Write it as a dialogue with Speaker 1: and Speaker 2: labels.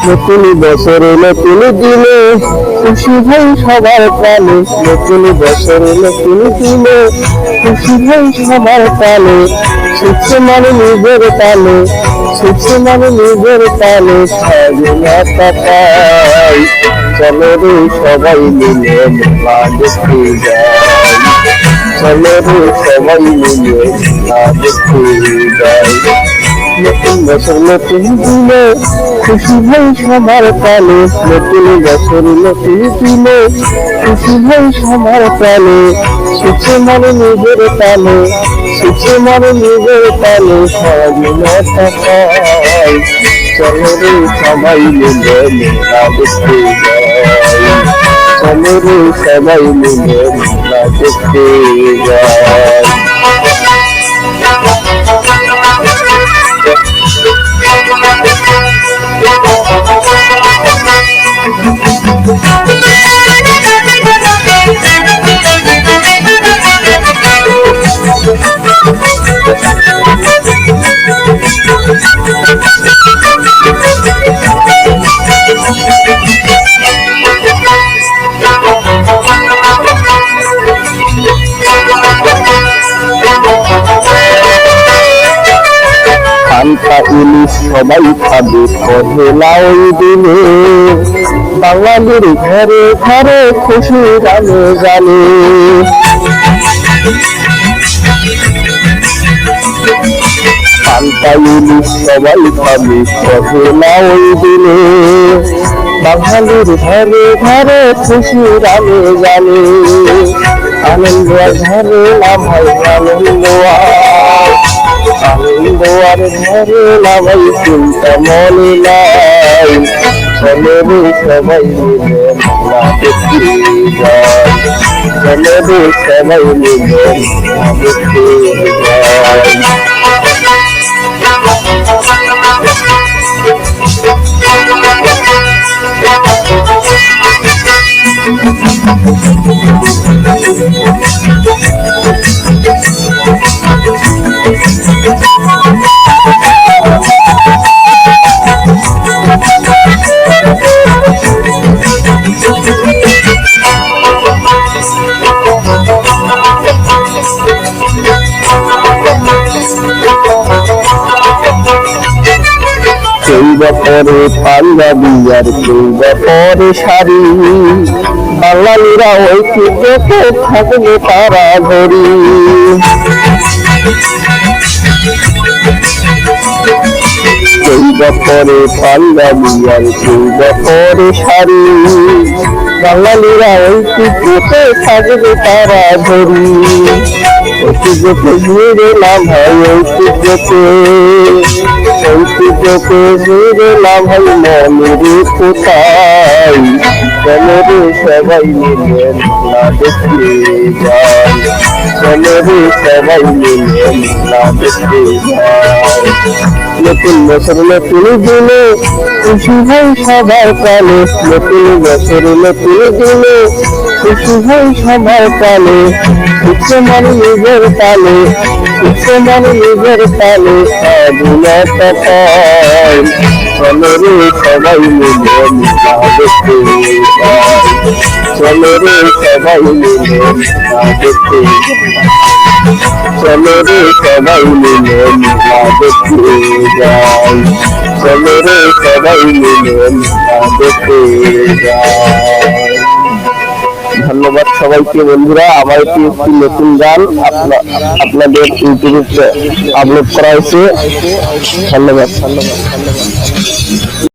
Speaker 1: নতুন বছরে নতুন দিনে খুশি ভাই সবার প্রাণে, নতুন বছরে নতুন দিনে খুশি ভাই সবার প্রাণে, সুখে মানে নিজের তালে, সুখে মানে নিজের তালে, স্বাধীনতা পাই। চলো রে সবাই মিলে মেলা দেখতে যাই, চলো রে সবাই মিলে মেলা দেখতে যাই। নতুন বছর নতুন দিনে খুশি ভাই সবার প্রাণে, নতুন বছর নতুন দিনে খুশি ভাই সবার প্রাণে, সুখে মানে নিজের তালে, সুখে মানে নিজের তালে, স্বাধীনতা পাই। চলো রে সবাই মিলে মেলা দেখতে যাই, চলো রে সবাই মিলে মেলা দেখতে যাই। পান্তা ইলিশ সবাই খাবে পহেলা ওই দিনে, বাঙালির ঘরে ঘরে খুশি গানে গানে। পান্তা ইলিশ সবাই খাবে পহেলা ওই দিনে, বাঙালির ঘরে ঘরে খুশি গানে গানে। আনন্দ ঘরে না ভাই আনন্দ, আনন্দ আর ঘরে না ভাই চিন্তা মনে নাই। চলো রে সবাই মিলে মেলা দেখতে যাই, চলো রে সবাই মিলে মেলা দেখতে যাই। কেউ বা পরে পাঞ্জাবি আর কেউ বা পরে শাড়ি, বাঙালিরা ঐক্যতে থাকবে তারা ঘড়ি। কেউ বা পরে পাঞ্জাবি আর কেউ বা পরে শাড়ি, বাঙালিরা ঐক্যতে থাকবে তারা ঘড়ি। ঐতিহ্যকে ঘিরে না ভাই ঐতিহ্যকে, ঐতিহ্যকে ঘিরে না ভাই মনের কোথায়। চলো রে সবাই মিলে মেলা দেখতে যাই, চলো রে সবাই মিলে মেলা দেখতে যাই। নতুন বছর নতুন দিনে খুশি ভাই সবার প্রাণে, নতুন বছর নতুন দিনে খুশি ভাই সবার প্রাণে, সুখে মানে নিজের তালে, সুখে মানে নিজের তালে, স্বাধীনতা পাই। চলো রে সবাই মিলে মেলা দেখতে যাই, চলো রে সবাই মিলে মেলা দেখতে যাই, চলো রে সবাই মিলে মেলা দেখতে যাই, চলো রে সবাই মিলে মেলা দেখতে যাই। ধন্যবাদ সবাইকে বন্ধুরা। আমার একটি নতুন গান আপনাদের ইউটিউবে আপলোড করা হয়েছে। ধন্যবাদ।